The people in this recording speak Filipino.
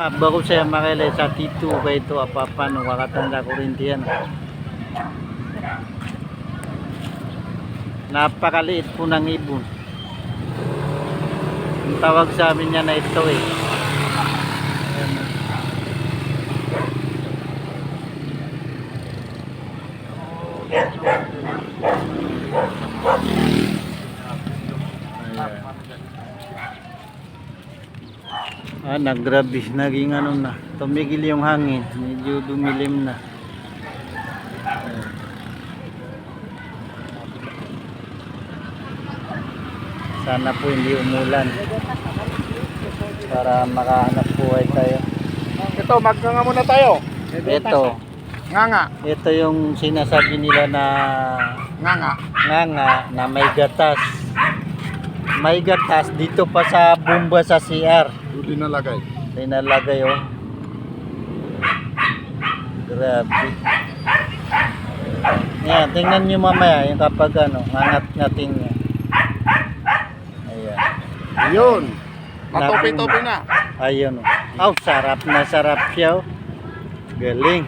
Bago saya makilay sa tito kay ito apapa no kakatanda ko rin diyan. Napakaliit po ng ibon. Ang tawag sa amin niya na ito eh. Naggrabe, naging ano na, tumigil yung hangin, medyo dumilim na. Sana po hindi umulan para makahanap buhay tayo. Ito, magnganga muna tayo. Ito yung sinasabi nila na nganga na may gatas. May gatas dito pa sa bomba sa CR. Dinalagay oh. Grabe. Yan, tingnan nyo mamaya yung kapag ano, ngangat-ngatin niya. Ayan. Yun. Matopi-topi na. Ayun oh. Sarap na sarap siya oh. Galing.